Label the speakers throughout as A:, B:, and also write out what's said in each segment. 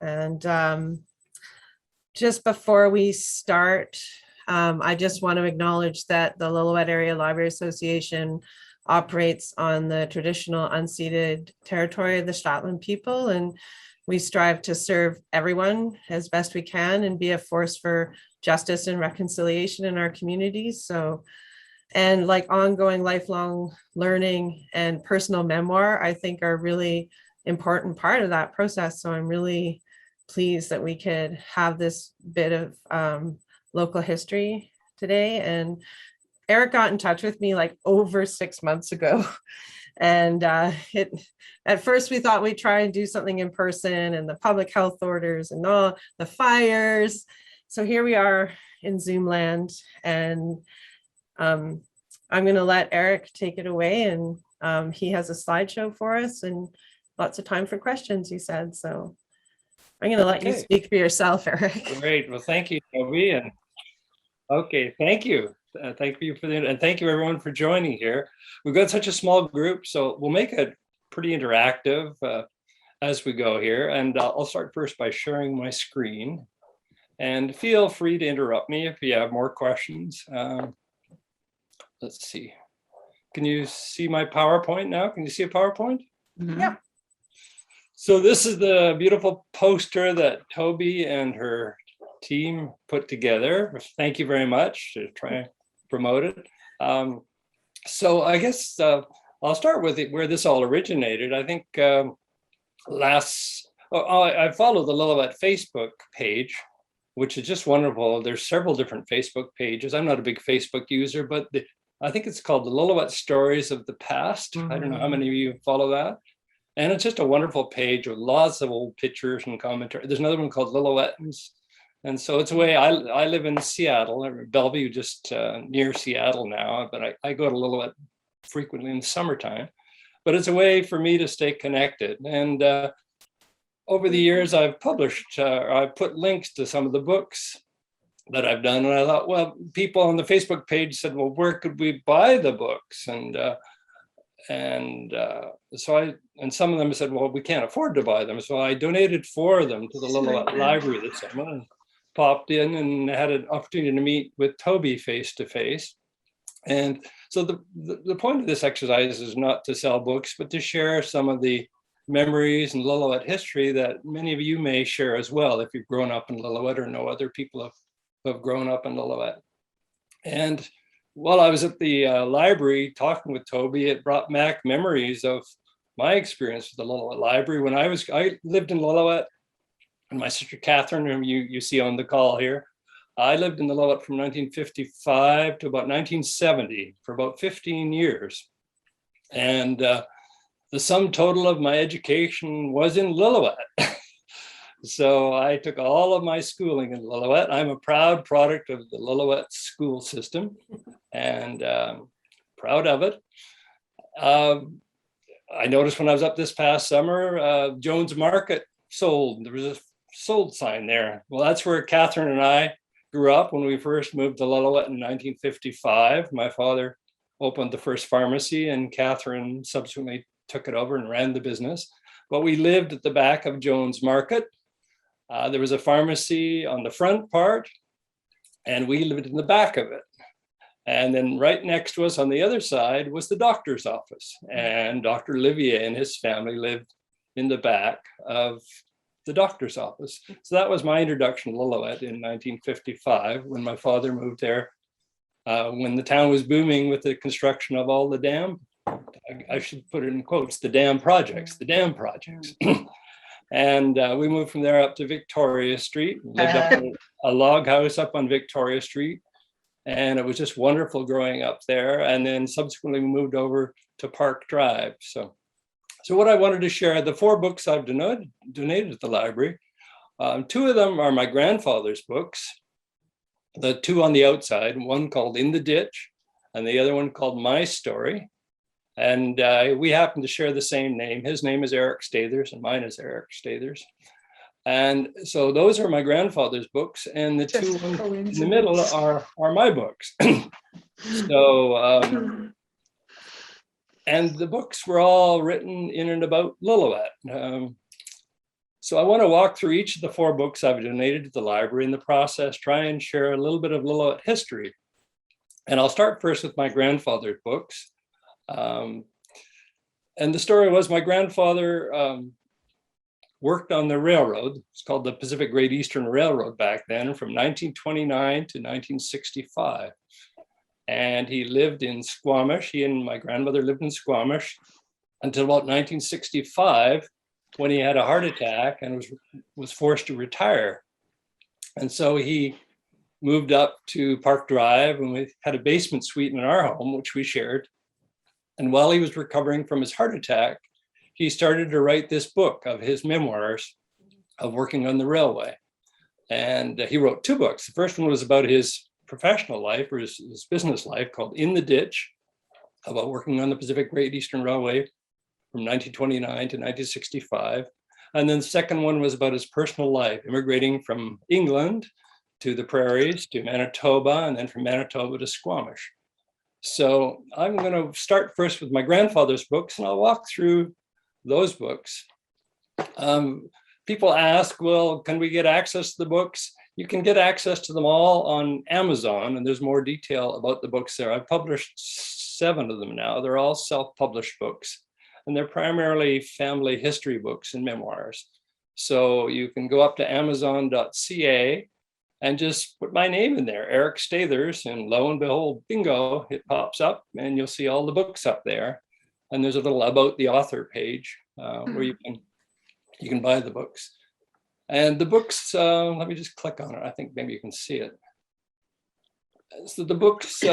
A: And just before we start, I just want to acknowledge that the Lillooet Area Library Association operates on the traditional unceded territory of the Stratland people, and we strive to serve everyone as best we can and be a force for justice and reconciliation in our communities. So, and like ongoing lifelong learning and personal memoir, I think are really important part of that process. So I'm really pleased that we could have this bit of local history today. And Eric got in touch with me like over 6 months ago. And at first we thought we'd try and do something in person, and the public health orders and all the fires. So here we are in Zoom land, and I'm going to let Eric take it away, and he has a slideshow for us and lots of time for questions, he said. So I'm going to let you speak for yourself, Eric.
B: Great. Well, thank you, Toby. And okay, thank you. Thank you for and thank you everyone for joining here. We've got such a small group, so we'll make it pretty interactive as we go here. And I'll start first by sharing my screen. And feel free to interrupt me if you have more questions. Let's see. Can you see my PowerPoint now? Can you see a PowerPoint?
A: Mm-hmm. Yeah.
B: So this is the beautiful poster that Toby and her team put together. Thank you very much to try and promote it. So I guess I'll start with where this all originated. I think I follow the Lillooet Facebook page, which is just wonderful. There's several different Facebook pages. I'm not a big Facebook user, but I think it's called the Lillooet Stories of the Past. I don't know how many of you follow that. And it's just a wonderful page with lots of old pictures and commentary. There's another one called Lillooetans. And so it's a way, I live in Seattle, Bellevue, just near Seattle now, but I go to Lillooet frequently in the summertime. But it's a way for me to stay connected. And over the years, I've published, I've put links to some of the books that I've done. And I thought, well, people on the Facebook page said, well, where could we buy the books? And some of them said, well, we can't afford to buy them. So I donated 4 of them to the Lillooet Library this summer, and popped in and had an opportunity to meet with Toby face to face. And so the point of this exercise is not to sell books, but to share some of the memories and Lillooet history that many of you may share as well if you've grown up in Lillooet or know other people who have grown up in Lillooet. And while I was at the library talking with Toby, it brought back memories of my experience with the Lillooet Library. When I lived in Lillooet, and my sister Catherine, whom you see on the call here, I lived in Lillooet from 1955 to about 1970 for about 15 years. And the sum total of my education was in Lillooet. So I took all of my schooling in Lillooet. I'm a proud product of the Lillooet school system, and proud of it. I noticed when I was up this past summer, Jones Market sold. There was a sold sign there. Well, that's where Catherine and I grew up when we first moved to Lillooet in 1955. My father opened the first pharmacy, and Catherine subsequently took it over and ran the business. But we lived at the back of Jones Market. There was a pharmacy on the front part, and we lived in the back of it. And then right next to us on the other side was the doctor's office. And Dr. Olivier and his family lived in the back of the doctor's office. So that was my introduction to Lillooet in 1955 when my father moved there, when the town was booming with the construction of all the dam, I should put it in quotes, the dam projects. And we moved from there up to Victoria Street, lived up in a log house up on Victoria Street. And it was just wonderful growing up there. And then subsequently we moved over to Park Drive. So what I wanted to share, the 4 books I've donated to the library, 2 of them are my grandfather's books, the 2 on the outside, one called In the Ditch and the other one called My Story. And we happen to share the same name. His name is Eric Stathers and mine is Eric Stathers. And so those are my grandfather's books, and the 2 in the middle are my books. So, and the books were all written in and about Lillooet. So I want to walk through each of the 4 books I've donated to the library, in the process, try and share a little bit of Lillooet history. And I'll start first with my grandfather's books. And the story was my grandfather worked on the railroad. It's called the Pacific Great Eastern Railroad back then, from 1929 to 1965. And he lived in Squamish. He and my grandmother lived in Squamish until about 1965, when he had a heart attack and was forced to retire. And so he moved up to Park Drive, and we had a basement suite in our home, which we shared. And while he was recovering from his heart attack, he started to write this book of his memoirs of working on the railway. And he wrote 2 books. The first one was about his professional life, or his business life, called In the Ditch, about working on the Pacific Great Eastern Railway from 1929 to 1965. And then the second one was about his personal life, immigrating from England to the prairies, to Manitoba, and then from Manitoba to Squamish. So I'm going to start first with my grandfather's books, and I'll walk through those books. People ask, well, can we get access to the books? You can get access to them all on Amazon, and there's more detail about the books there. I've published 7 of them now. They're all self-published books, and they're primarily family history books and memoirs. So you can go up to amazon.ca and just put my name in there, Eric Stathers, and lo and behold, bingo, it pops up, and you'll see all the books up there. And there's a little about the author page where you can buy the books. And the books, let me just click on it. I think maybe you can see it. So the books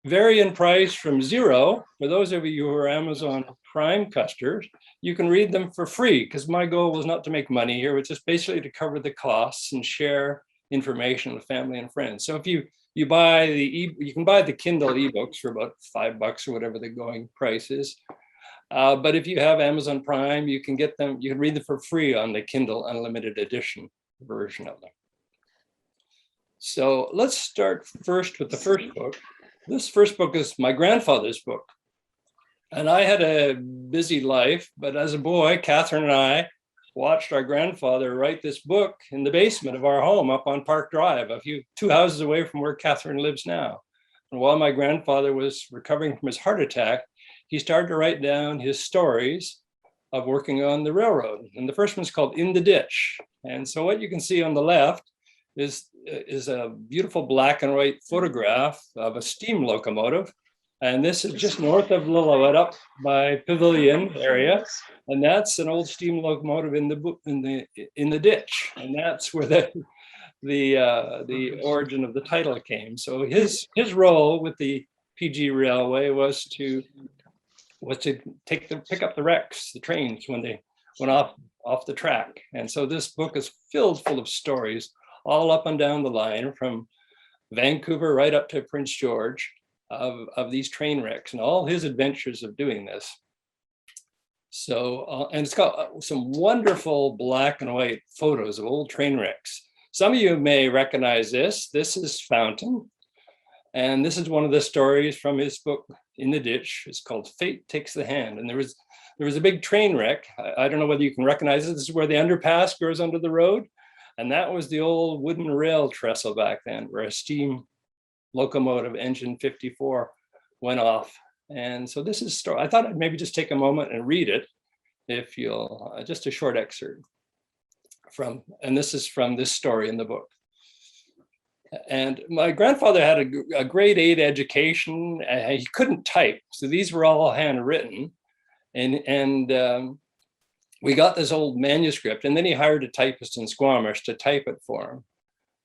B: vary in price from $0. For those of you who are Amazon Prime customers, you can read them for free, because my goal was not to make money here. It's just basically to cover the costs and share information with family and friends. So if you buy you can buy the Kindle ebooks for about $5 or whatever the going price is. But if you have Amazon Prime, you can get them, you can read them for free on the Kindle Unlimited Edition version of them. So let's start first with the first book. This first book is my grandfather's book. And I had a busy life, but as a boy, Catherine and I watched our grandfather write this book in the basement of our home up on Park Drive, 2 houses away from where Catherine lives now. And while my grandfather was recovering from his heart attack, he started to write down his stories of working on the railroad. And the first one's called In the Ditch. And so what you can see on the left is a beautiful black and white photograph of a steam locomotive. And this is just north of Lillooet, up by Pavilion area. And that's an old steam locomotive in the ditch. And that's where the origin of the title came. So his role with the PG Railway was to pick up the wrecks, the trains, when they went off the track. And so this book is filled full of stories all up and down the line, from Vancouver right up to Prince George, of these train wrecks and all his adventures of doing this. So, and it's got some wonderful black and white photos of old train wrecks. Some of you may recognize this. This is Fountain. And this is one of the stories from his book, In the Ditch. It's called Fate Takes the Hand. And there was a big train wreck. I don't know whether you can recognize it. This is where the underpass goes under the road. And that was the old wooden rail trestle back then, where a steam locomotive, engine 54, went off. And so this is story. I thought I'd maybe just take a moment and read it, if you'll, just a short excerpt and this is from this story in the book. And my grandfather had a grade 8 education. He couldn't type, so these were all handwritten. And we got this old manuscript, and then he hired a typist in Squamish to type it for him.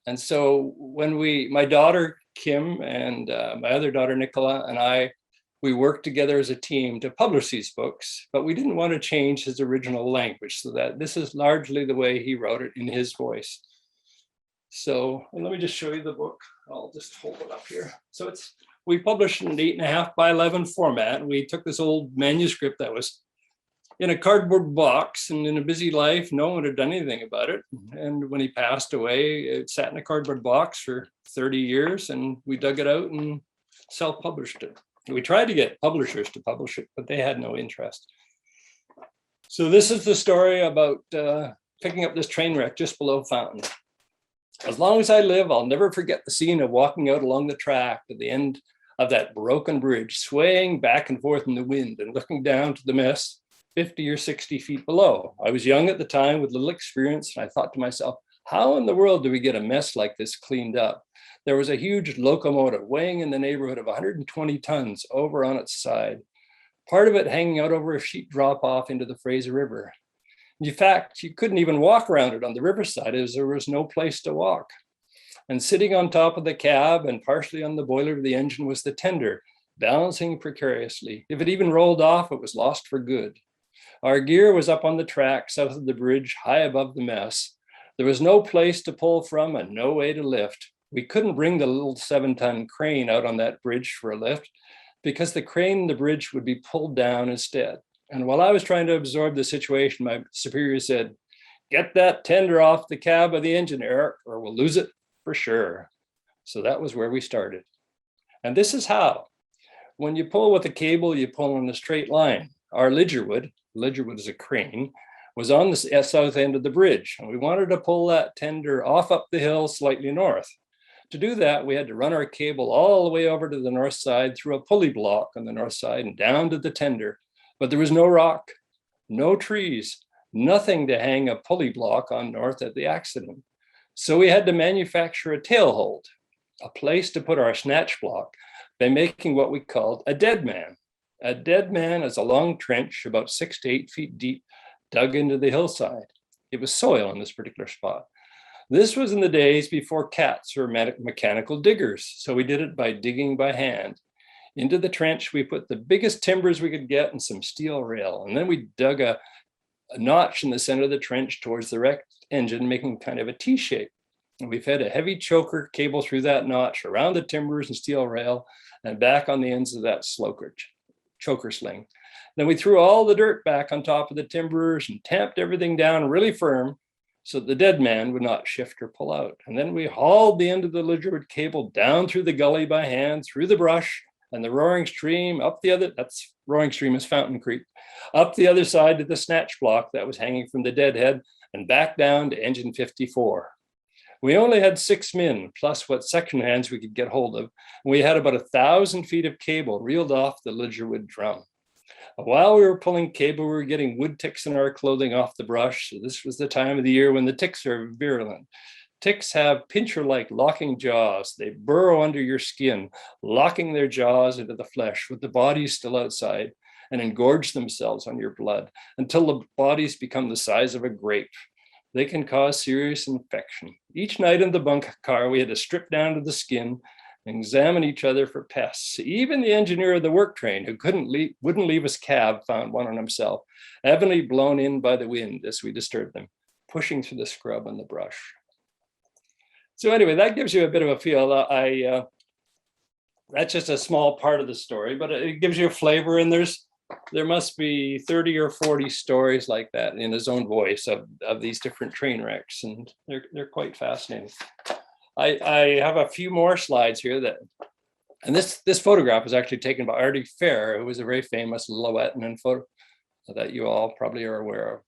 B: And so when my daughter Kim and my other daughter Nicola and we worked together as a team to publish these books, but we didn't want to change his original language, so that this is largely the way he wrote it in his voice. So let me just show you the book. I'll just hold it up here. So we published in an 8.5 by 11 format. We took this old manuscript that was in a cardboard box, and in a busy life, no one had done anything about it. And when he passed away, it sat in a cardboard box for 30 years, and we dug it out and self-published it. We tried to get publishers to publish it, but they had no interest. So this is the story about picking up this train wreck just below Fountain. As long as I live, I'll never forget the scene of walking out along the track at the end of that broken bridge, swaying back and forth in the wind and looking down to the mess 50 or 60 feet below. I was young at the time with little experience, and I thought to myself, how in the world do we get a mess like this cleaned up? There was a huge locomotive weighing in the neighborhood of 120 tons over on its side, part of it hanging out over a sheet drop off into the Fraser River. In fact, you couldn't even walk around it on the riverside as there was no place to walk. And sitting on top of the cab and partially on the boiler of the engine was the tender, balancing precariously. If it even rolled off, it was lost for good. Our gear was up on the track south of the bridge, high above the mess. There was no place to pull from and no way to lift. We couldn't bring the little 7-ton crane out on that bridge for a lift because the crane and the bridge would be pulled down instead. And while I was trying to absorb the situation, my superior said, "Get that tender off the cab of the engine, Eric, or we'll lose it for sure." So that was where we started. And this is how. When you pull with a cable, you pull in a straight line. Our Lidgerwood is a crane, was on the south end of the bridge. And we wanted to pull that tender off up the hill slightly north. To do that, we had to run our cable all the way over to the north side through a pulley block on the north side and down to the tender. But there was no rock, no trees, nothing to hang a pulley block on north at the accident. So we had to manufacture a tailhold, a place to put our snatch block by making what we called a dead man. A dead man is a long trench about 6 to 8 feet deep, dug into the hillside. It was soil in this particular spot. This was in the days before cats were mechanical diggers, so we did it by digging by hand. Into the trench, we put the biggest timbers we could get and some steel rail, and then we dug a notch in the center of the trench towards the wrecked engine, making kind of a T shape. And we fed a heavy choker cable through that notch around the timbers and steel rail and back on the ends of that choker sling. Then we threw all the dirt back on top of the timbers and tamped everything down really firm so the dead man would not shift or pull out. And then we hauled the end of the Lidgerwood cable down through the gully by hand, through the brush and the roaring stream up the other, that's roaring stream is Fountain Creek, up the other side to the snatch block that was hanging from the deadhead and back down to engine 54. We only had 6 men, plus what section hands we could get hold of. And we had about 1,000 feet of cable reeled off the Lidgerwood drum. While we were pulling cable, we were getting wood ticks in our clothing off the brush. So this was the time of the year when the ticks are virulent. Ticks have pincher-like locking jaws. They burrow under your skin, locking their jaws into the flesh with the bodies still outside and engorge themselves on your blood until the bodies become the size of a grape. They can cause serious infection. Each night in the bunk car, we had to strip down to the skin and examine each other for pests. Even the engineer of the work train, who wouldn't leave his cab, found one on himself, evidently blown in by the wind as we disturbed them, pushing through the scrub and the brush. So anyway, that gives you a bit of a feel. That's just a small part of the story, but it gives you a flavor, and there must be 30 or 40 stories like that in his own voice of these different train wrecks, and they're quite fascinating. I have a few more slides here and this photograph was actually taken by Artie Fair, who was a very famous Lillooetan photo that you all probably are aware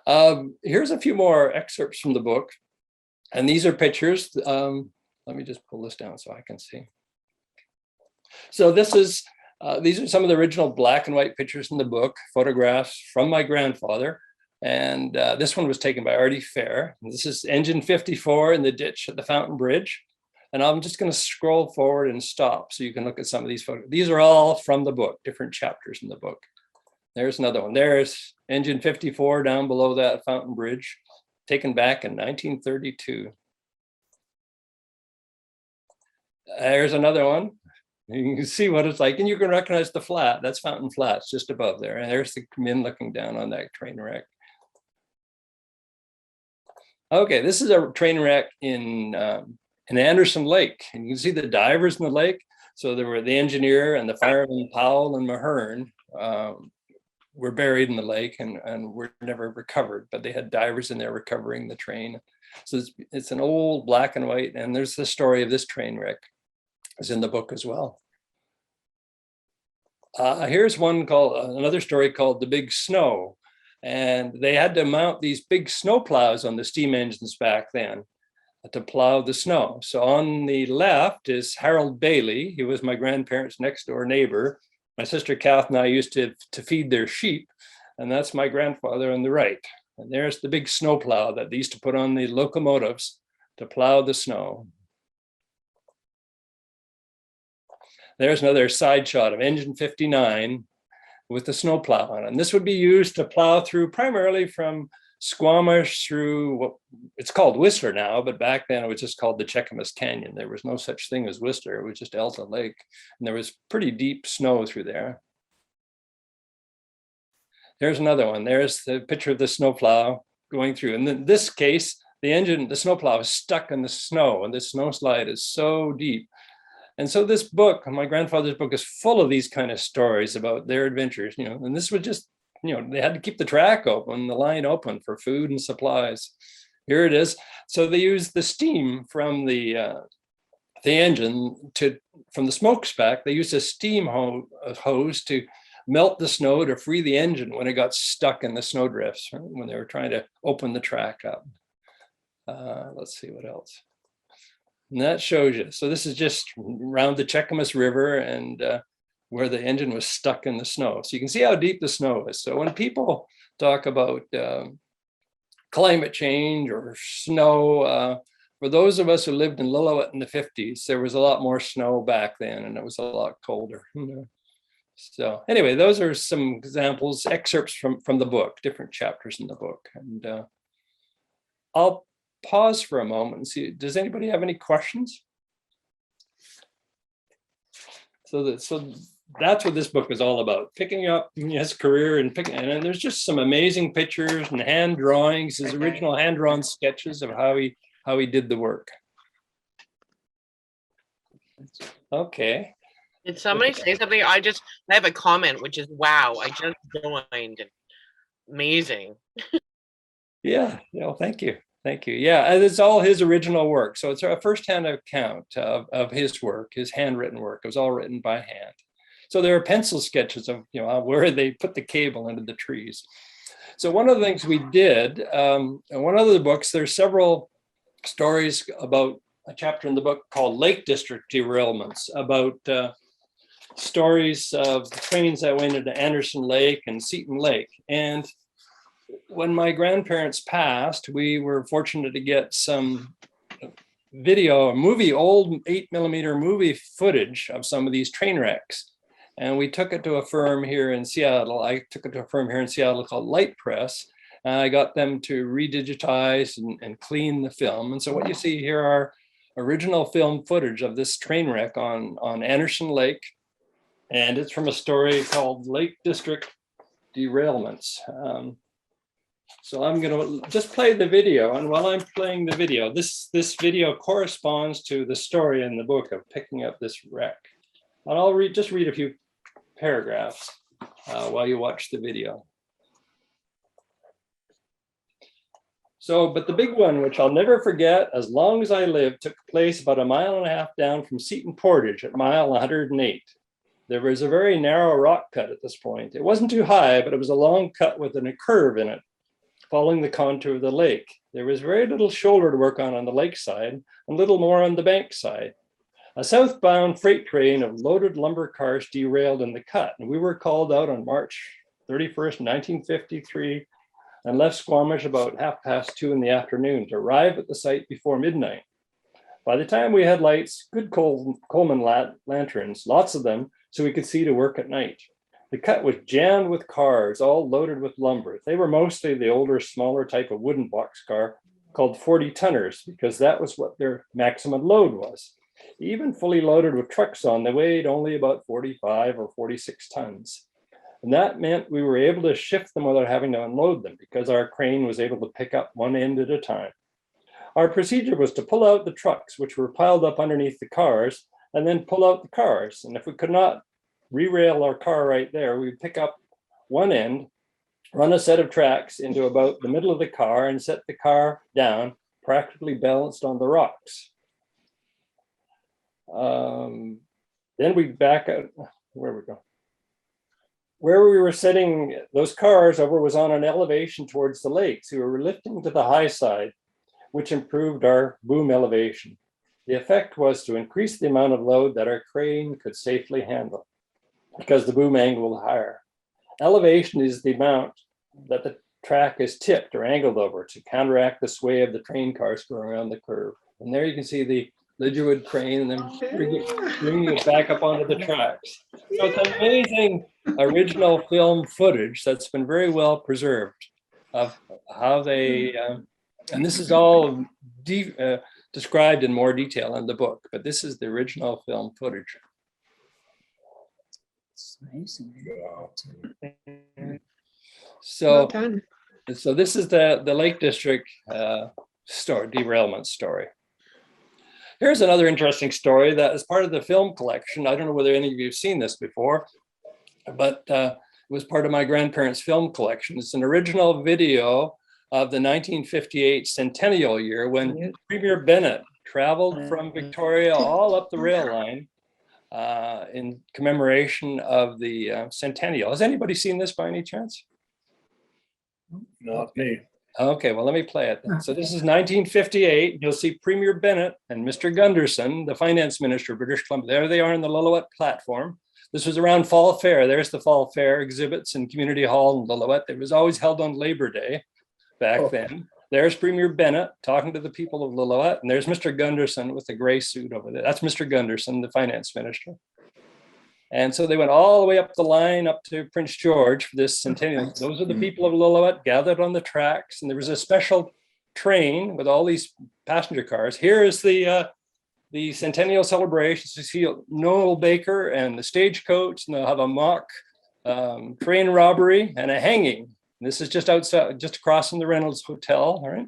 B: of. Here's a few more excerpts from the book, and these are pictures. Let me just pull this down so I can see. So these are some of the original black and white pictures in the book, photographs from my grandfather. And this one was taken by Artie Fair. And this is engine 54 in the ditch at the Fountain Bridge. And I'm just going to scroll forward and stop so you can look at some of these photos. These are all from the book, different chapters in the book. There's another one. There's engine 54 down below that Fountain Bridge, taken back in 1932. There's another one. You can see what it's like, and you can recognize the flat. That's Fountain Flats just above there. And there's the men looking down on that train wreck. Okay, this is a train wreck in Anderson Lake, and you can see the divers in the lake. So there were the engineer and the firemen Powell and Mahern were buried in the lake and were never recovered, but they had divers in there recovering the train. So it's an old black and white, and there's the story of this train wreck is in the book as well. Here's one another story called The Big Snow. And they had to mount these big snow plows on the steam engines back then to plow the snow. So on the left is Harold Bailey. He was my grandparents' next door neighbor. My sister Kath and I used to feed their sheep. And that's my grandfather on the right. And there's the big snow plow that they used to put on the locomotives to plow the snow. There's another side shot of engine 59 with the snow plow on it. And this would be used to plow through primarily from Squamish through what it's called Whistler now, but back then it was just called the Cheakamus Canyon. There was no such thing as Whistler, it was just Elta Lake. And there was pretty deep snow through there. There's another one. There's the picture of the snowplow going through. And in this case, the snowplow is stuck in the snow, and the snow slide is so deep. And so this book, my grandfather's book, is full of these kind of stories about their adventures, and this was just, they had to keep the track open, the line open for food and supplies. Here it is. So they used the steam from the engine from the smokestack. They used a steam hose to melt the snow to free the engine when it got stuck in the snow drifts, when they were trying to open the track up. Let's see what else. And that shows you. So this is just around the Cheakamus River and where the engine was stuck in the snow. So you can see how deep the snow is. So when people talk about climate change or snow, for those of us who lived in Lillooet in the 50s, there was a lot more snow back then and it was a lot colder. So anyway, those are some examples, excerpts from the book, different chapters in the book. And I'll pause for a moment and see, does anybody have any questions? So that's what this book is all about, picking up his career and there's just some amazing pictures and hand drawings, his original hand-drawn sketches of how he did the work. Okay.
C: Did somebody say something? I have a comment, which is, wow, I just joined. Amazing.
B: Yeah, thank you. Thank you. Yeah, and it's all his original work. So it's a first-hand account of his work, his handwritten work. It was all written by hand. So there are pencil sketches of where they put the cable into the trees. So one of the things we did, in one of the books, there's several stories about a chapter in the book called Lake District Derailments, about stories of the trains that went into Anderson Lake and Seton Lake. And when my grandparents passed, we were fortunate to get some old 8mm movie footage of some of these train wrecks. And we took it to a firm here in Seattle. I took it to a firm here in Seattle called Light Press. And I got them to redigitize and clean the film. And so what you see here are original film footage of this train wreck on Anderson Lake. And it's from a story called Lake District Derailments. So I'm going to just play the video. And while I'm playing the video, this video corresponds to the story in the book of picking up this wreck. And I'll read a few paragraphs while you watch the video. So, but the big one, which I'll never forget as long as I live, took place about 1.5 miles down from Seton Portage at mile 108. There was a very narrow rock cut at this point. It wasn't too high, but it was a long cut with a curve in it, following the contour of the lake. There was very little shoulder to work on the lake side, and little more on the bank side. A southbound freight train of loaded lumber cars derailed in the cut, and we were called out on March 31st, 1953, and left Squamish about 2:30 in the afternoon to arrive at the site before midnight. By the time we had lights, good Coleman lanterns, lots of them, so we could see to work at night. The cut was jammed with cars, all loaded with lumber. They were mostly the older, smaller type of wooden boxcar called 40-tonners, because that was what their maximum load was. Even fully loaded with trucks on, they weighed only about 45 or 46 tons. And that meant we were able to shift them without having to unload them, because our crane was able to pick up one end at a time. Our procedure was to pull out the trucks, which were piled up underneath the cars, and then pull out the cars. And if we could not re-rail our car right there, we'd pick up one end, run a set of tracks into about the middle of the car, and set the car down, practically balanced on the rocks. Then we back out, where we go? where we were sitting, those cars over was on an elevation towards the lake. So we were lifting to the high side, which improved our boom elevation. The effect was to increase the amount of load that our crane could safely handle because the boom angle was higher. Elevation is the amount that the track is tipped or angled over to counteract the sway of the train cars going around the curve. And there you can see the Lidgerwood crane and then bringing it back up onto the tracks. So it's an amazing original film footage that's been very well preserved of how they, and this is all described in more detail in the book, but this is the original film footage.
D: It's amazing.
B: So, so this is the Lake District story, derailment story. Here's another interesting story that is part of the film collection. I don't know whether any of you have seen this before, but it was part of my grandparents' film collection. It's an original video of the 1958 centennial year when Premier Bennett traveled from Victoria all up the rail line in commemoration of the centennial. Has anybody seen this by any chance?
E: Not me.
B: Okay, well, let me play it then. So this is 1958. You'll see Premier Bennett and Mr. Gunderson, the finance minister of British Columbia. There they are on the Lillooet platform. This was around Fall Fair. There's the Fall Fair exhibits in Community Hall in Lillooet. It was always held on Labor Day back then. There's Premier Bennett talking to the people of Lillooet. And there's Mr. Gunderson with the gray suit over there. That's Mr. Gunderson, the finance minister. And so they went all the way up the line up to Prince George for this centennial. Those are the people of Lillooet gathered on the tracks. And there was a special train with all these passenger cars. Here is the centennial celebrations. You see Noel Baker and the stagecoach, and they'll have a mock train robbery and a hanging. This is just outside, just across from the Reynolds Hotel, all right?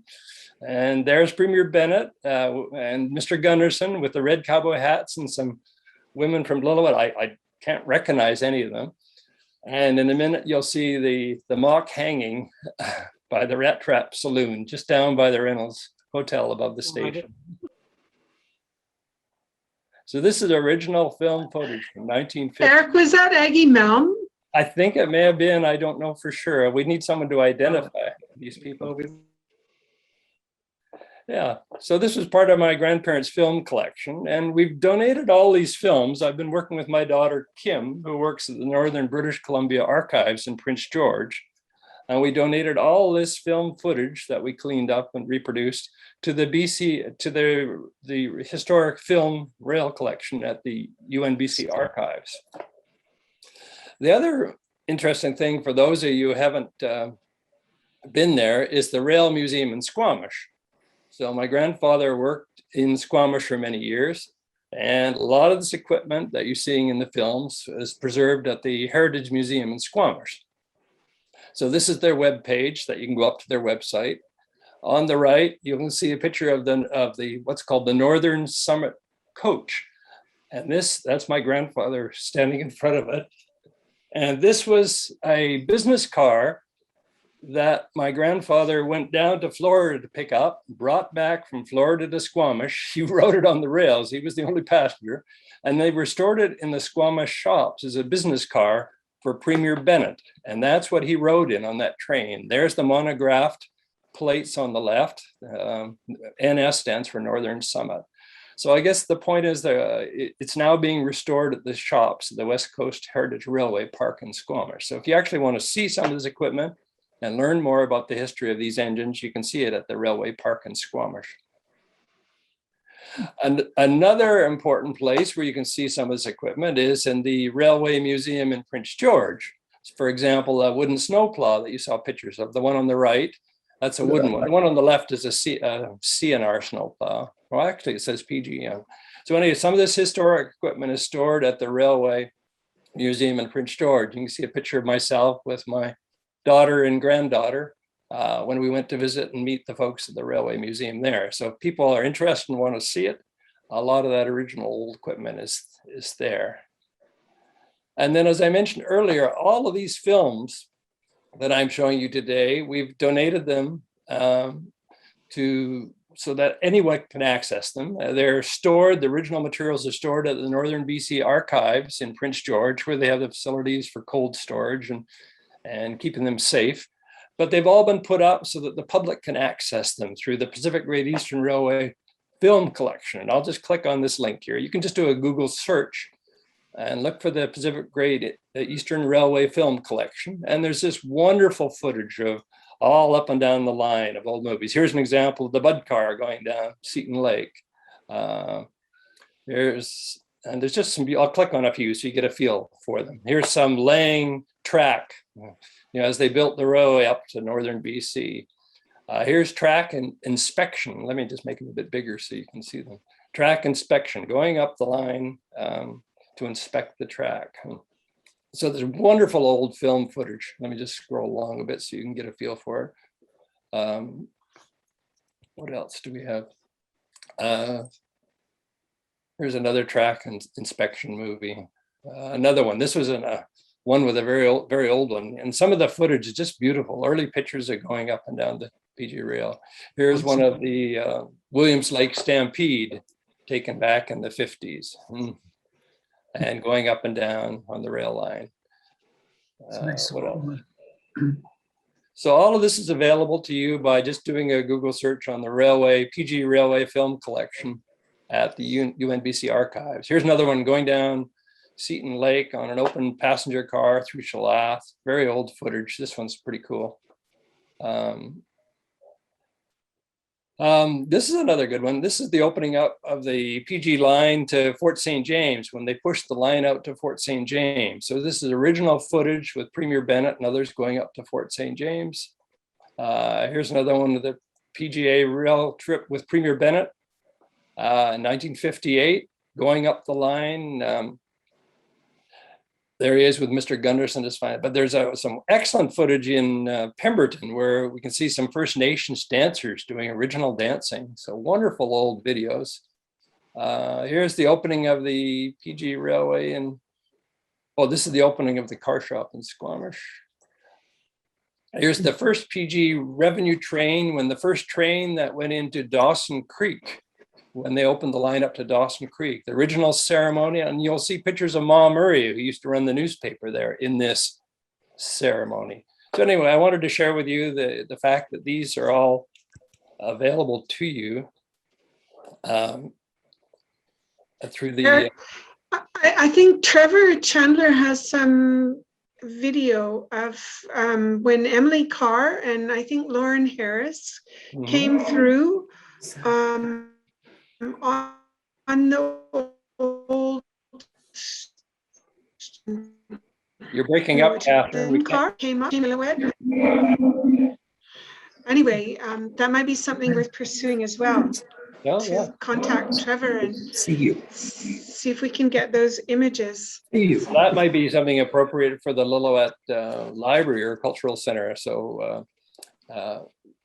B: And there's Premier Bennett and Mr. Gunderson with the red cowboy hats and some women from Lillooet. I can't recognize any of them. And in a minute, you'll see the mock hanging by the Rat Trap Saloon, just down by the Reynolds Hotel above the station. So this is original film footage from 1950.
F: Eric, was that Aggie Melm?
B: I think it may have been, I don't know for sure. We need someone to identify these people. Yeah, so this was part of my grandparents' film collection, and we've donated all these films. I've been working with my daughter, Kim, who works at the Northern British Columbia Archives in Prince George. And we donated all this film footage that we cleaned up and reproduced to the the historic film rail collection at the UNBC archives. The other interesting thing for those of you who haven't been there is the Rail Museum in Squamish. So my grandfather worked in Squamish for many years, and a lot of this equipment that you're seeing in the films is preserved at the Heritage Museum in Squamish. So this is their web page that you can go up to their website. On the right, you can see a picture of the what's called the Northern Summit coach. And that's my grandfather standing in front of it. And this was a business car that my grandfather went down to Florida to pick up, brought back from Florida to Squamish. He rode it on the rails. He was the only passenger. And they restored it in the Squamish shops as a business car for Premier Bennett. And that's what he rode in on that train. There's the monographed plates on the left. NS stands for Northern Summit. So I guess the point is that it's now being restored at the shops, the West Coast Heritage Railway Park in Squamish. So if you actually want to see some of this equipment and learn more about the history of these engines, you can see it at the Railway Park in Squamish. And another important place where you can see some of this equipment is in the Railway Museum in Prince George. For example, a wooden snowplow that you saw pictures of, the one on the right, that's a wooden one. The one on the left is a CNR snowplow. Well, actually it says PGM. So anyway, some of this historic equipment is stored at the Railway Museum in Prince George. You can see a picture of myself with my daughter and granddaughter when we went to visit and meet the folks at the Railway Museum there. So if people are interested and want to see it, a lot of that original old equipment is there. And then, as I mentioned earlier, all of these films that I'm showing you today, we've donated them to so that anyone can access them. They're stored, the original materials are stored at the Northern BC Archives in Prince George, where they have the facilities for cold storage and keeping them safe. But they've all been put up so that the public can access them through the Pacific Great Eastern Railway film collection. And I'll just click on this link here. You can just do a Google search and look for the Pacific Great Eastern Railway film collection. And there's this wonderful footage of all up and down the line of old movies. Here's an example of the Bud car going down Seton Lake. There's just some, I'll click on a few so you get a feel for them. Here's some laying track, as they built the railway up to Northern BC. Here's track and inspection. Let me just make them a bit bigger so you can see them. Track inspection, going up the line to inspect the track. So there's wonderful old film footage. Let me just scroll along a bit so you can get a feel for it. What else do we have? Here's another track and inspection movie. Another one. This was one with a very old one. And some of the footage is just beautiful. Early pictures are going up and down the PG rail. Here's one of the Williams Lake Stampede taken back in the 50s. And going up and down on the rail line. What else? So all of this is available to you by just doing a Google search on the PG Railway Film Collection at the UNBC Archives. Here's another one going down Seton Lake on an open passenger car through Shalath. Very old footage. This one's pretty cool. This is another good one. This is the opening up of the PG line to Fort St. James when they pushed the line out to Fort St. James. So this is original footage with Premier Bennett and others going up to Fort St. James. Here's another one of the PGA rail trip with Premier Bennett in 1958, going up the line. There he is with Mr. Gunderson. Is fine, but there's some excellent footage in Pemberton where we can see some First Nations dancers doing original dancing. So wonderful old videos. Here's the opening of the PG Railway, and this is the opening of the car shop in Squamish. Here's the first PG revenue train, when the first train that went into Dawson Creek, when they opened the line up to Dawson Creek, the original ceremony. And you'll see pictures of Ma Murray, who used to run the newspaper there, in this ceremony. So anyway, I wanted to share with you the fact that these are all available to you through the...
F: I think Trevor Chandler has some video of when Emily Carr and I think Lauren Harris came through on the old...
B: You're breaking up, Catherine.
F: Car came up. Anyway, that might be something worth pursuing as well. To contact Trevor and see if we can get those images.
B: That might be something appropriate for the Lillooet Library or Cultural Center. So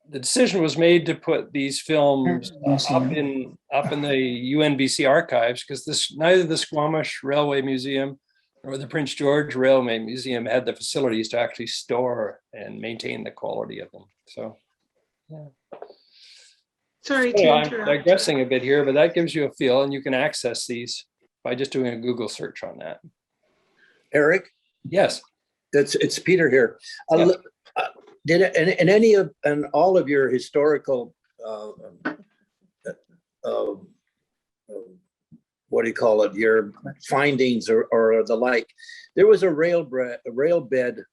B: the decision was made to put these films up in the UNBC archives because neither the Squamish Railway Museum or the Prince George Railway Museum had the facilities to actually store and maintain the quality of them. So, yeah.
F: Sorry
B: to
F: interrupt.
B: I'm digressing a bit here, but that gives you a feel, and you can access these by just doing a Google search on that.
D: Eric?
B: Yes.
D: It's Peter here. Did it, in any of and all of your historical what do you call it, your findings or the like, there was a rail bed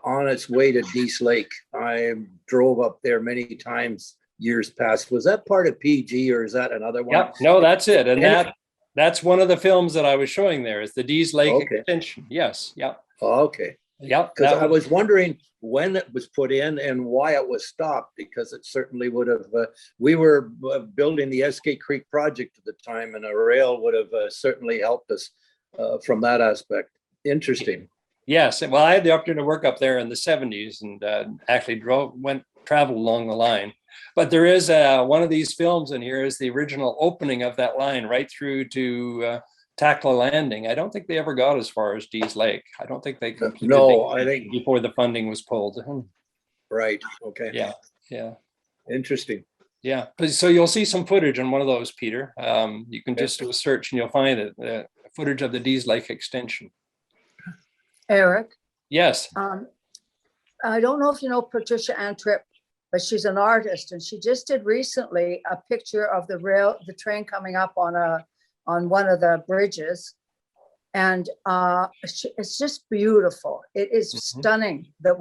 D: on its way to Dease Lake. I drove up there many times years past. Was that part of PG or is that another one?
B: Yep. No, that's it. And that's one of the films that I was showing there is the Dease Lake extension. Yes. Yep.
D: Okay.
B: Yep.
D: Because I was wondering when it was put in and why it was stopped, because it certainly would have, we were building the SK Creek project at the time, and a rail would have certainly helped us from that aspect. Interesting.
B: Yes. Well, I had the opportunity to work up there in the 70s and actually traveled along the line. But there is one of these films in here is the original opening of that line right through to Tackla Landing. I don't think they ever got as far as Dease Lake. I don't think they completed.
D: No, I think
B: before the funding was pulled.
D: Right. Okay.
B: Yeah. Yeah.
D: Interesting.
B: Yeah, so you'll see some footage on one of those, Peter. You can just do a search and you'll find it, footage of the Dees Lake extension.
E: Eric,
B: Yes.
E: I don't know if you know Patricia Ann Tripp, but she's an artist, and she just did recently a picture of the train coming up on one of the bridges. And it's just beautiful. It is stunning, the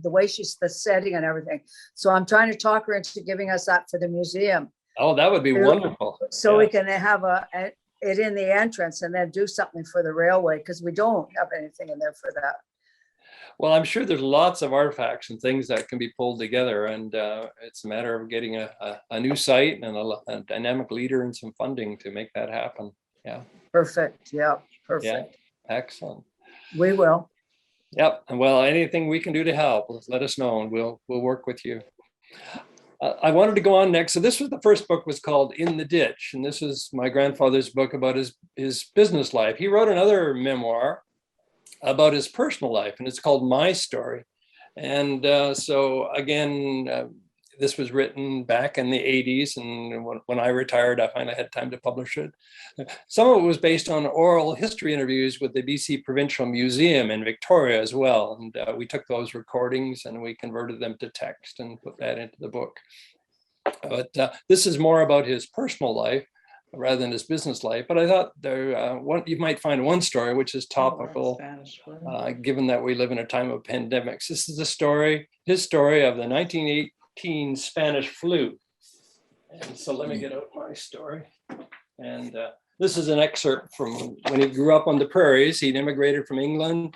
E: way she's, the setting and everything. So I'm trying to talk her into giving us that for the museum.
B: Oh, that would be wonderful.
E: So we can have it in the entrance and then do something for the railway, because we don't have anything in there for that.
B: Well, I'm sure there's lots of artifacts and things that can be pulled together, and it's a matter of getting a new site and a dynamic leader and some funding to make that happen. Yeah.
E: Perfect. Yeah. Perfect.
B: Yeah. Excellent.
E: We will.
B: Yep. And well, anything we can do to help, let us know, and we'll work with you. I wanted to go on next. So this was the first book, was called In the Ditch, and this is my grandfather's book about his business life. He wrote another memoir about his personal life, and it's called My Story. And so again, this was written back in the 80s, and when I retired, I finally had time to publish it. Some of it was based on oral history interviews with the BC Provincial Museum in Victoria as well. And we took those recordings and we converted them to text and put that into the book. But this is more about his personal life rather than his business life. But I thought you might find one story which is topical, given that we live in a time of pandemics. This is his story of the 1918 Spanish flu. And so let me get out my story. And this is an excerpt from when he grew up on the prairies. He'd immigrated from England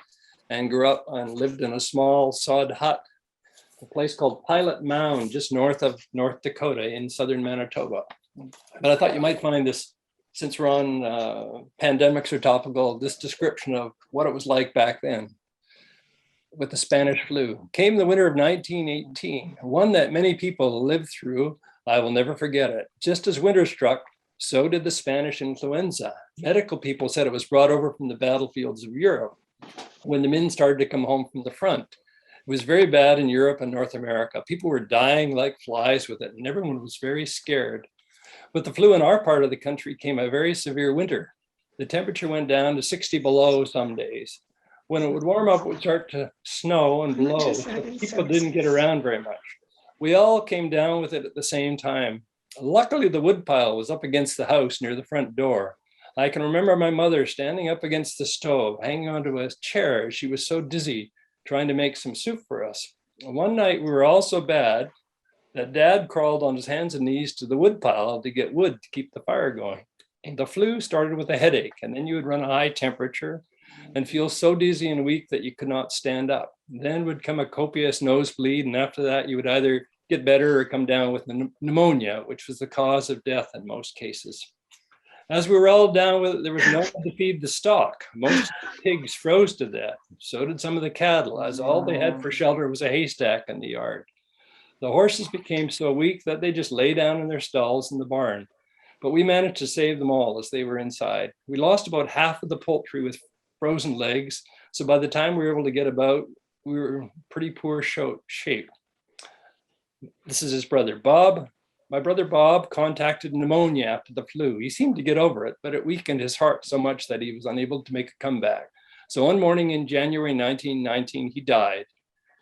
B: and grew up and lived in a small sod hut, a place called Pilot Mound, just north of North Dakota in southern Manitoba. But I thought you might find this, since we're on pandemics or topical, this description of what it was like back then with the Spanish flu. Came the winter of 1918, one that many people lived through. I will never forget it. Just as winter struck, so did the Spanish influenza. Medical people said it was brought over from the battlefields of Europe when the men started to come home from the front. It was very bad in Europe and North America. People were dying like flies with it, and everyone was very scared. With the flu in our part of the country came a very severe winter. The temperature went down to 60 below some days. When it would warm up, it would start to snow and blow. So people didn't get around very much. We all came down with it at the same time. Luckily, the woodpile was up against the house near the front door. I can remember my mother standing up against the stove, hanging onto a chair. She was so dizzy, trying to make some soup for us. One night, we were all so bad that Dad crawled on his hands and knees to the woodpile to get wood to keep the fire going. And the flu started with a headache, and then you would run a high temperature and feel so dizzy and weak that you could not stand up. Then would come a copious nosebleed, and after that, you would either get better or come down with pneumonia, which was the cause of death in most cases. As we were all down with it, there was no one to feed the stock. Most pigs froze to death. So did some of the cattle, as all they had for shelter was a haystack in the yard. The horses became so weak that they just lay down in their stalls in the barn. But we managed to save them all as they were inside. We lost about half of the poultry with frozen legs. So by the time we were able to get about, we were in pretty poor shape. This is his brother, Bob. My brother Bob contacted pneumonia after the flu. He seemed to get over it, but it weakened his heart so much that he was unable to make a comeback. So one morning in January 1919, he died.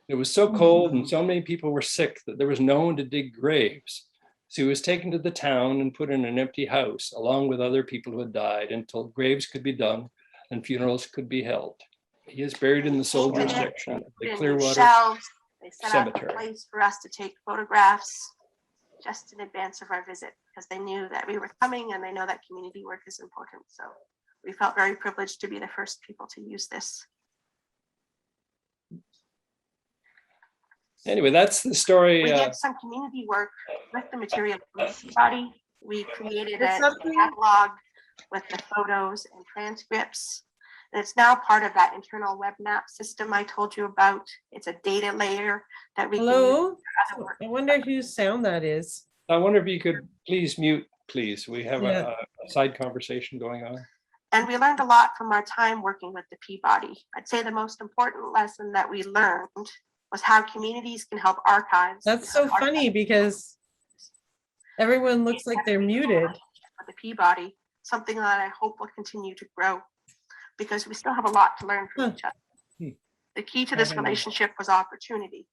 B: It was so cold and so many people were sick that there was no one to dig graves. So he was taken to the town and put in an empty house, along with other people who had died, until graves could be dug and funerals could be held. He is buried in the soldiers section of the Clearwater
G: They set up a place for us to take photographs just in advance of our visit, because they knew that we were coming and they know that community work is important. So we felt very privileged to be the first people to use this.
B: Anyway, that's the story.
G: We did some community work with the material from the body. We created a catalog with the photos and transcripts. And it's now part of that internal web map system I told you about. It's a data layer that we
A: Hello?
G: can use.
A: I wonder whose sound that is.
B: I wonder if you could please mute, please. We have a side conversation going on.
G: And we learned a lot from our time working with the Peabody. I'd say the most important lesson that we learned was how communities can help archives.
A: That's so funny because Everyone looks like they're muted.
G: The Peabody, something that I hope will continue to grow because we still have a lot to learn from each other.
B: Hmm.
G: The key to this relationship was opportunity.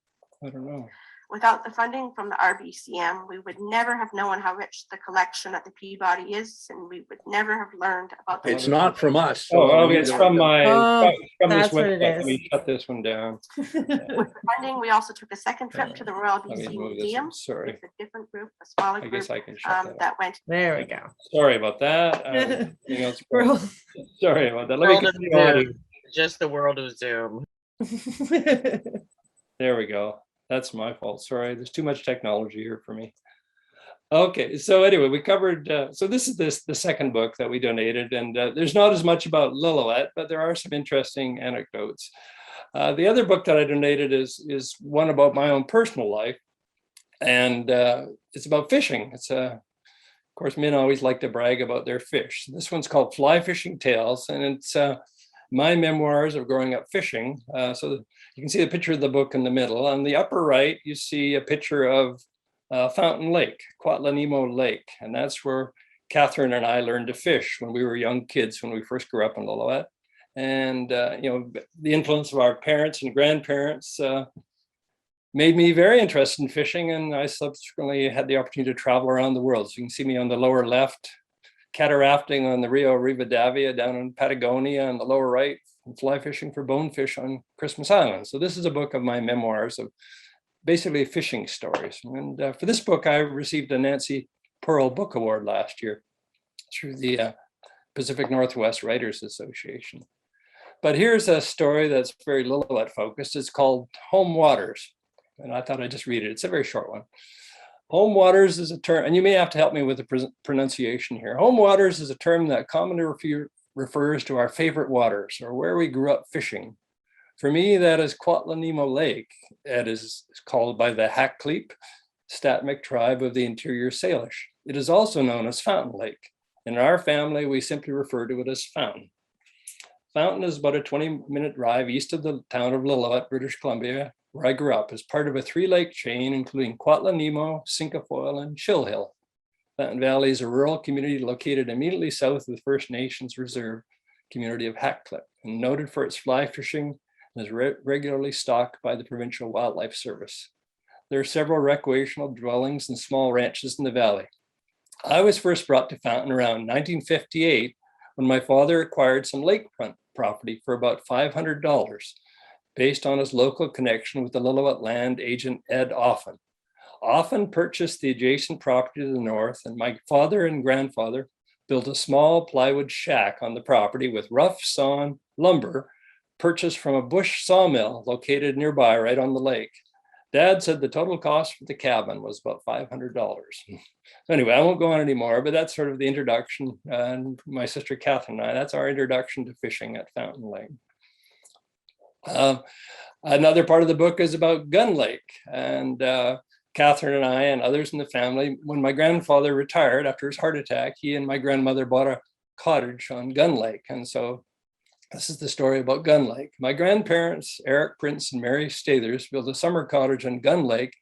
B: I don't know.
G: Without the funding from the RBCM, we would never have known how rich the collection at the Peabody is, and we would never have learned about the.
D: It's not from us. so
B: Oh,
D: we
B: it's
D: don't
B: from
D: know.
B: my,
A: Oh,
B: from this
A: that's what it
B: website. Let
A: is.
B: me shut this one down.
G: With the funding, we also took a second trip to the Royal
B: Let me
G: BC
B: move this.
G: Museum.
B: Sorry.
G: It's a different group, a smaller
B: I
G: group
B: guess I can shut that off.
G: that went.
A: There we go.
B: Sorry about that. Anything else?
A: We're all-
B: Sorry about that. Let
C: World
B: me
C: of
B: continue.
C: Zoom. Just the world of Zoom.
B: There we go. That's my fault. Sorry. There's too much technology here for me. Okay. So anyway, we covered, so this is the second book that we donated, and there's not as much about Lillooet, but there are some interesting anecdotes. The other book that I donated is one about my own personal life, and it's about fishing. It's of course, men always like to brag about their fish. This one's called Fly Fishing Tales, and it's my memoirs of growing up fishing. So you can see the picture of the book in the middle. On the upper right, you see a picture of Fountain Lake, Quatlanimo Lake, and that's where Catherine and I learned to fish when we were young kids, when we first grew up in Lillooet. And you know, the influence of our parents and grandparents made me very interested in fishing, and I subsequently had the opportunity to travel around the world. So you can see me on the lower left, catarafting on the Rio Rivadavia down in Patagonia, on the lower right, and fly fishing for bonefish on Christmas Island. So this is a book of my memoirs of basically fishing stories. And for this book, I received a Nancy Pearl Book Award last year through the Pacific Northwest Writers Association. But here's a story that's very Lillooet focused. It's called Home Waters. And I thought I'd just read it. It's a very short one. Home waters is a term, and you may have to help me with the pronunciation here. Home waters is a term that commonly refers to our favorite waters, or where we grew up fishing. For me, that is Quatlanimo Lake. That is called by the Hackleep Statmic tribe of the interior Salish. It is also known as Fountain Lake. In our family, we simply refer to it as Fountain. Fountain is about a 20-minute drive east of the town of Lillooet, British Columbia, where I grew up, as part of a 3-lake chain, including Quatlanimo, Cinquefoil, and Chill Hill. Fountain Valley is a rural community located immediately south of the First Nations Reserve community of Hackleep, and noted for its fly fishing, and is regularly stocked by the Provincial Wildlife Service. There are several recreational dwellings and small ranches in the valley. I was first brought to Fountain around 1958 when my father acquired some lakefront property for about $500, based on his local connection with the Lillooet land agent Ed Offen. Offen purchased the adjacent property to the north, and my father and grandfather built a small plywood shack on the property with rough sawn lumber purchased from a bush sawmill located nearby right on the lake. Dad said the total cost for the cabin was about $500. Anyway, I won't go on anymore, but that's sort of the introduction. And my sister Catherine and I, that's our introduction to fishing at Fountain Lake. Another part of the book is about Gun Lake, and Catherine and I and others in the family, when my grandfather retired after his heart attack, he and my grandmother bought a cottage on Gun Lake. And so this is the story about Gun Lake. My grandparents, Eric Prince and Mary Stathers, built a summer cottage on Gun Lake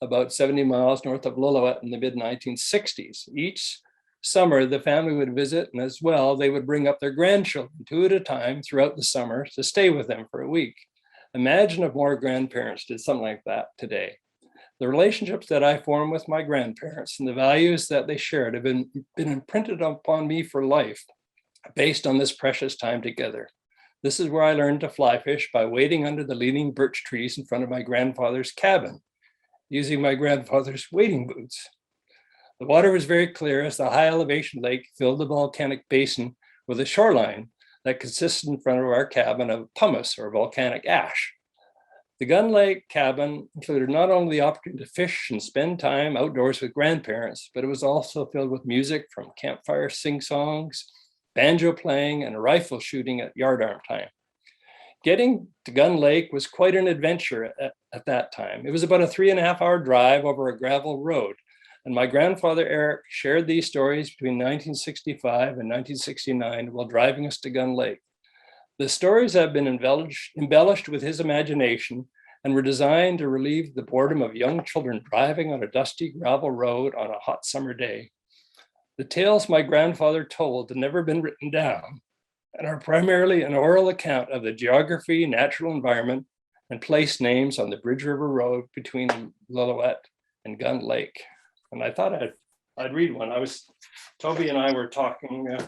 B: about 70 miles north of Lillooet in the mid-1960s. Each summer, the family would visit, and as well, they would bring up their grandchildren 2 at a time throughout the summer to stay with them for a week. Imagine if more grandparents did something like that today. The relationships that I formed with my grandparents and the values that they shared have been imprinted upon me for life, based on this precious time together. This is where I learned to fly fish, by waiting under the leaning birch trees in front of my grandfather's cabin, using my grandfather's wading boots. The water was very clear as the high elevation lake filled the volcanic basin with a shoreline that consisted in front of our cabin of pumice, or volcanic ash. The Gun Lake cabin included not only the opportunity to fish and spend time outdoors with grandparents, but it was also filled with music from campfire sing-songs, banjo playing, and rifle shooting at yardarm time. Getting to Gun Lake was quite an adventure at that time. It was about a 3.5-hour drive over a gravel road. And my grandfather, Eric, shared these stories between 1965 and 1969 while driving us to Gun Lake. The stories have been embellished with his imagination and were designed to relieve the boredom of young children driving on a dusty gravel road on a hot summer day. The tales my grandfather told had never been written down and are primarily an oral account of the geography, natural environment, and place names on the Bridge River Road between Lillooet and Gun Lake. And I thought I'd read one. Toby and I were talking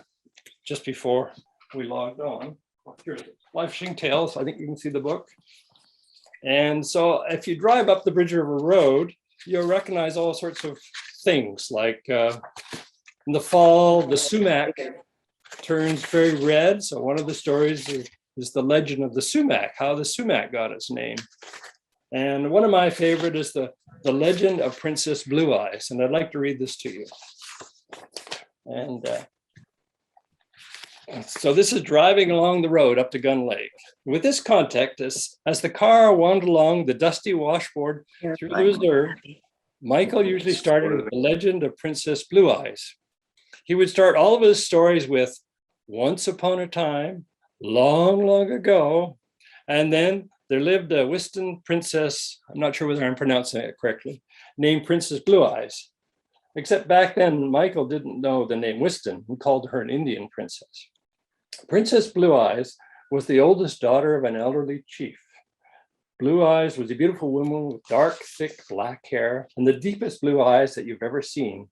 B: just before we logged on. Here's Fly Fishing Tales. I think you can see the book. And so if you drive up the Bridge River Road, you'll recognize all sorts of things like in the fall, the sumac turns very red. So one of the stories is the legend of the sumac, how the sumac got its name. And one of my favorite is the legend of Princess Blue Eyes. And I'd like to read this to you. And so this is driving along the road up to Gun Lake. With this context, as the car wound along the dusty washboard through the reserve, Michael usually started with the legend of Princess Blue Eyes. He would start all of his stories with once upon a time, long, long ago, and then there lived a Western princess, I'm not sure whether I'm pronouncing it correctly, named Princess Blue Eyes. Except back then, Michael didn't know the name Weston. He called her an Indian princess. Princess Blue Eyes was the oldest daughter of an elderly chief. Blue Eyes was a beautiful woman with dark, thick black hair and the deepest blue eyes that you've ever seen.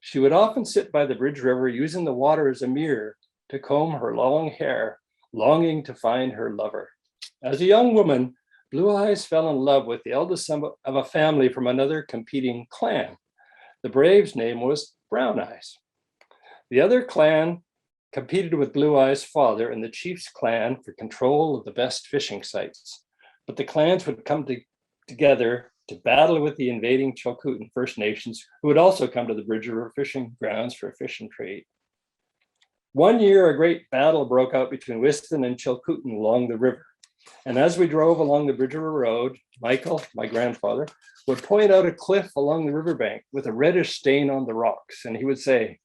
B: She would often sit by the Bridge River using the water as a mirror to comb her long hair, longing to find her lover. As a young woman, Blue Eyes fell in love with the eldest son of a family from another competing clan. The brave's name was Brown Eyes. The other clan competed with Blue Eyes' father and the chief's clan for control of the best fishing sites. But the clans would come together to battle with the invading Chilcotin First Nations, who would also come to the Bridge River fishing grounds for fish and trade. One year, a great battle broke out between Weston and Chilcotin along the river. And as we drove along the Bridge River Road, Michael, my grandfather, would point out a cliff along the riverbank with a reddish stain on the rocks. And he would say,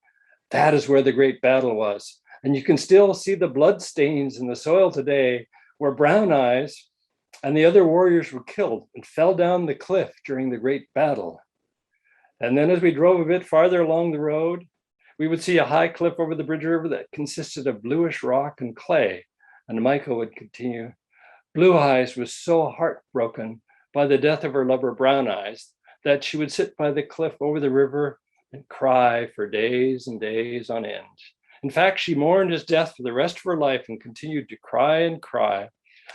B: that is where the great battle was. And you can still see the blood stains in the soil today where Brown Eyes and the other warriors were killed and fell down the cliff during the great battle. And then as we drove a bit farther along the road, we would see a high cliff over the Bridge River that consisted of bluish rock and clay. And Michael would continue, Blue Eyes was so heartbroken by the death of her lover Brown Eyes that she would sit by the cliff over the river and cry for days and days on end. In fact, she mourned his death for the rest of her life and continued to cry and cry.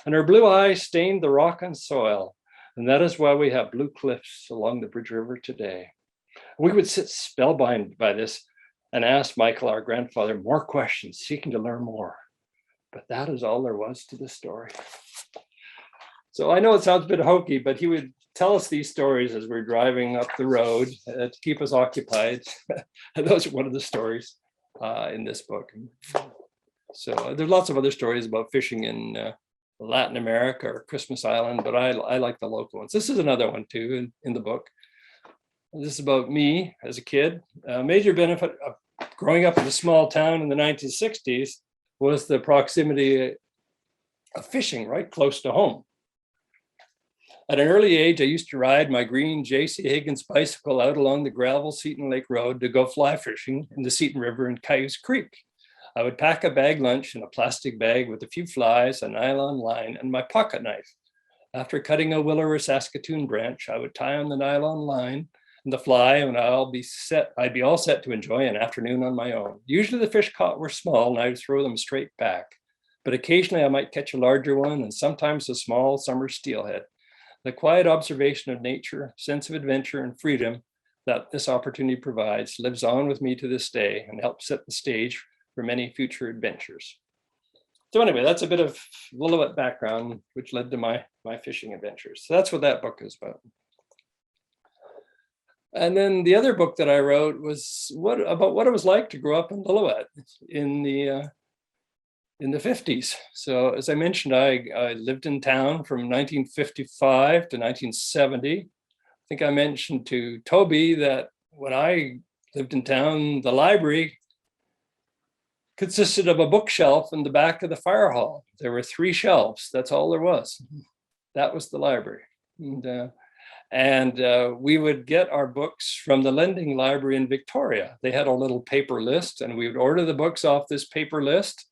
B: And her blue eyes stained the rock and soil. And that is why we have blue cliffs along the Bridge River today. We would sit spellbound by this and ask Michael, our grandfather, more questions, seeking to learn more. But that is all there was to the story. So I know it sounds a bit hokey, but he would tell us these stories as we're driving up the road to keep us occupied. And those are one of the stories in this book. So there's lots of other stories about fishing in Latin America or Christmas Island, but I like the local ones. This is another one too in the book. This is about me as a kid. A major benefit of growing up in a small town in the 1960s was the proximity of fishing right close to home. At an early age, I used to ride my green J.C. Higgins bicycle out along the gravel Seton Lake Road to go fly fishing in the Seton River and Cayuse Creek. I would pack a bag lunch in a plastic bag with a few flies, a nylon line, and my pocket knife. After cutting a willow or Saskatoon branch, I would tie on the nylon line and the fly, and I'd be all set to enjoy an afternoon on my own. Usually the fish caught were small, and I would throw them straight back. But occasionally I might catch a larger one, and sometimes a small summer steelhead. The quiet observation of nature, sense of adventure and freedom that this opportunity provides lives on with me to this day and helps set the stage for many future adventures. So anyway, that's a bit of Lillooet background, which led to my fishing adventures. So that's what that book is about. And then the other book that I wrote was about what it was like to grow up in Lillooet in the 50s. So as I mentioned, I lived in town from 1955 to 1970. I think I mentioned to Toby that when I lived in town, the library consisted of a bookshelf in the back of the fire hall. There were 3 shelves. That's all there was. That was the library. And we would get our books from the lending library in Victoria. They had a little paper list, and we would order the books off this paper list.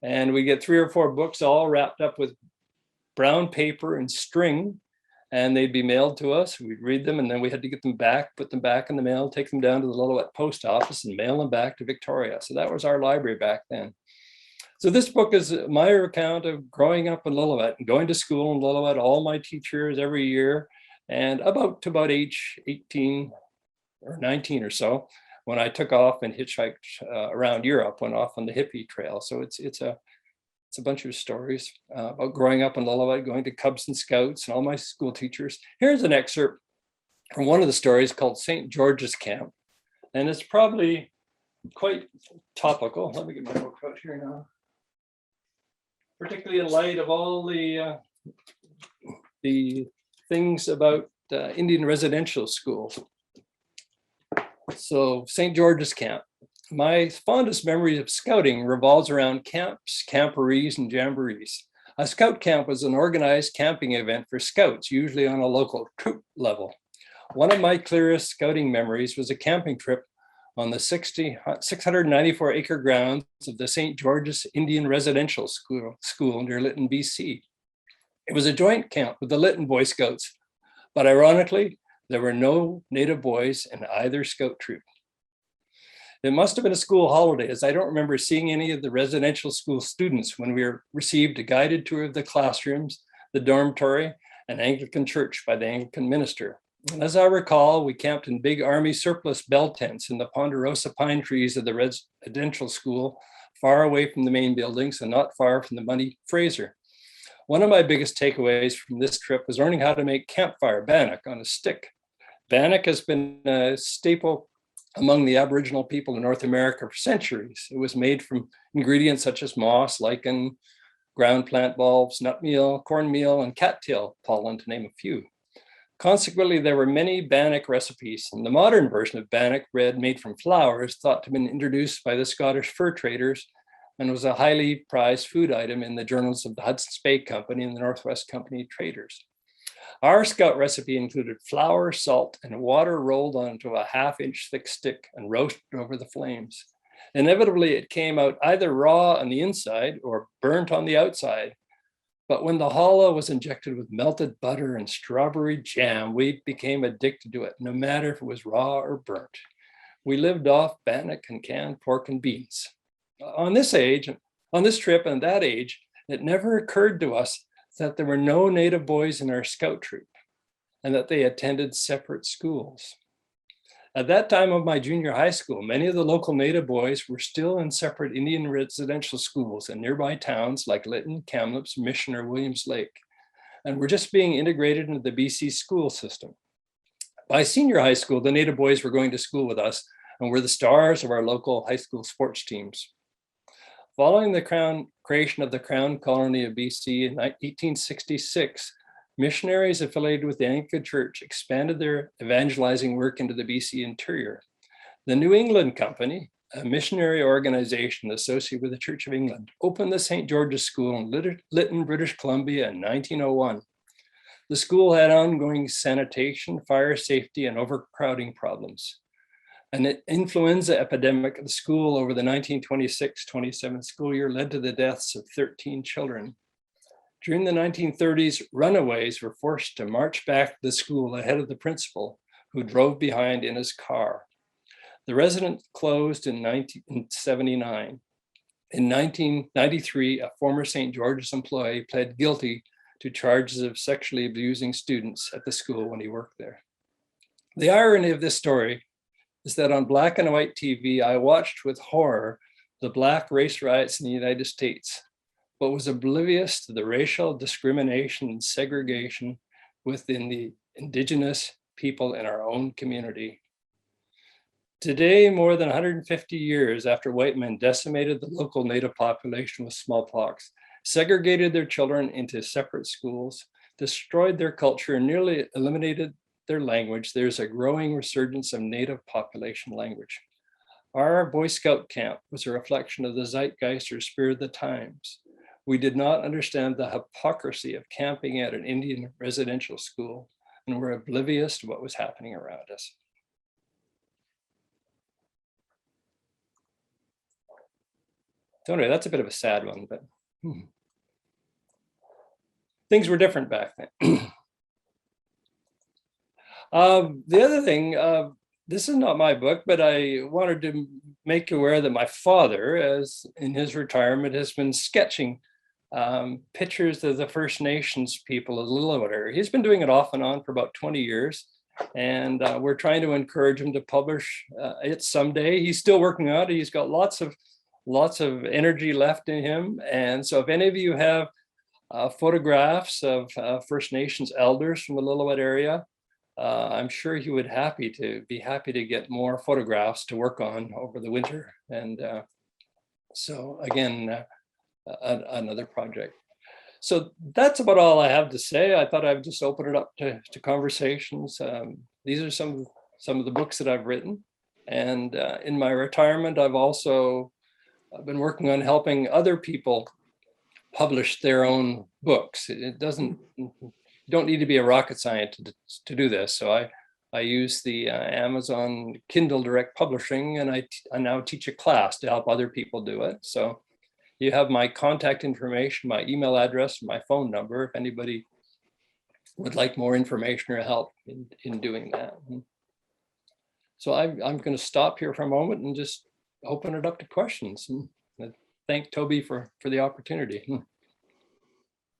B: And we get 3 or 4 books all wrapped up with brown paper and string, and they'd be mailed to us. We'd read them, and then we had to get them back, put them back in the mail, take them down to the Lillooet post office and mail them back to Victoria. So that was our library back then. So this book is my account of growing up in Lillooet and going to school in Lillooet, all my teachers every year, and about age 18 or 19 or so, when I took off and hitchhiked around Europe, went off on the Hippie Trail. So it's a bunch of stories about growing up in Lillooet, going to Cubs and Scouts and all my school teachers. Here's an excerpt from one of the stories called St. George's Camp. And it's probably quite topical. Let me get my book out here now. Particularly in light of all the things about Indian residential schools. So St. George's Camp. My fondest memory of scouting revolves around camps, camporees, and jamborees. A scout camp was an organized camping event for scouts, usually on a local troop level. One of my clearest scouting memories was a camping trip on the 694-acre grounds of the St. George's Indian Residential School near Lytton, BC. It was a joint camp with the Lytton Boy Scouts, but ironically, there were no native boys in either scout troop. It must have been a school holiday, as I don't remember seeing any of the residential school students when we received a guided tour of the classrooms, the dormitory, and Anglican church by the Anglican minister. And as I recall, we camped in big army surplus bell tents in the ponderosa pine trees of the residential school, far away from the main buildings and not far from the muddy Fraser. One of my biggest takeaways from this trip was learning how to make campfire bannock on a stick. Bannock has been a staple among the Aboriginal people in North America for centuries. It was made from ingredients such as moss, lichen, ground plant bulbs, nut meal, cornmeal, and cattail pollen, to name a few. Consequently, there were many bannock recipes, and the modern version of bannock bread made from flour is thought to have been introduced by the Scottish fur traders and was a highly prized food item in the journals of the Hudson's Bay Company and the Northwest Company traders. Our scout recipe included flour, salt, and water rolled onto a 1/2-inch thick stick and roasted over the flames. Inevitably, it came out either raw on the inside or burnt on the outside. But when the challah was injected with melted butter and strawberry jam, we became addicted to it, no matter if it was raw or burnt. We lived off bannock and canned pork and beans. On this trip and that age, it never occurred to us that there were no native boys in our scout troop and that they attended separate schools. At that time of my junior high school, many of the local native boys were still in separate Indian residential schools in nearby towns like Lytton, Kamloops, Mission, or Williams Lake, and were just being integrated into the BC school system. By senior high school, the native boys were going to school with us and were the stars of our local high school sports teams. Following the creation of the Crown Colony of BC in 1866, missionaries affiliated with the Anglican Church expanded their evangelizing work into the BC interior. The New England Company, a missionary organization associated with the Church of England, opened the St. George's School in Lytton, British Columbia in 1901. The school had ongoing sanitation, fire safety, and overcrowding problems. An influenza epidemic at the school over the 1926-27 school year led to the deaths of 13 children. During the 1930s, runaways were forced to march back to the school ahead of the principal, who drove behind in his car. The residence closed in 1979. In 1993, a former St. George's employee pled guilty to charges of sexually abusing students at the school when he worked there. The irony of this story is that on black and white TV, I watched with horror the Black race riots in the United States, but was oblivious to the racial discrimination and segregation within the Indigenous people in our own community. Today, more than 150 years after white men decimated the local Native population with smallpox, segregated their children into separate schools, destroyed their culture, and nearly eliminated their language, there's a growing resurgence of Native population language. Our Boy Scout camp was a reflection of the zeitgeist or spirit of the times. We did not understand the hypocrisy of camping at an Indian residential school and were oblivious to what was happening around us. So anyway, that's a bit of a sad one, but things were different back then. The other thing, this is not my book, but I wanted to make you aware that my father, as in his retirement, has been sketching pictures of the First Nations people of the Lillooet area. He's been doing it off and on for about 20 years. And we're trying to encourage him to publish it someday. He's still working on it. He's got lots of energy left in him. And so if any of you have photographs of First Nations elders from the Lillooet area, I'm sure he would be happy to get more photographs to work on over the winter. And so again, another project. So that's about all I have to say. I thought I'd just open it up to conversations. These are some of the books that I've written. And in my retirement, I've also been working on helping other people publish their own books. It doesn't, you don't need to be a rocket scientist to do this. So I use the Amazon Kindle Direct Publishing, and I now teach a class to help other people do it. So you have my contact information, my email address, my phone number, if anybody would like more information or help in doing that. So I'm going to stop here for a moment and just open it up to questions. And thank Toby for the opportunity.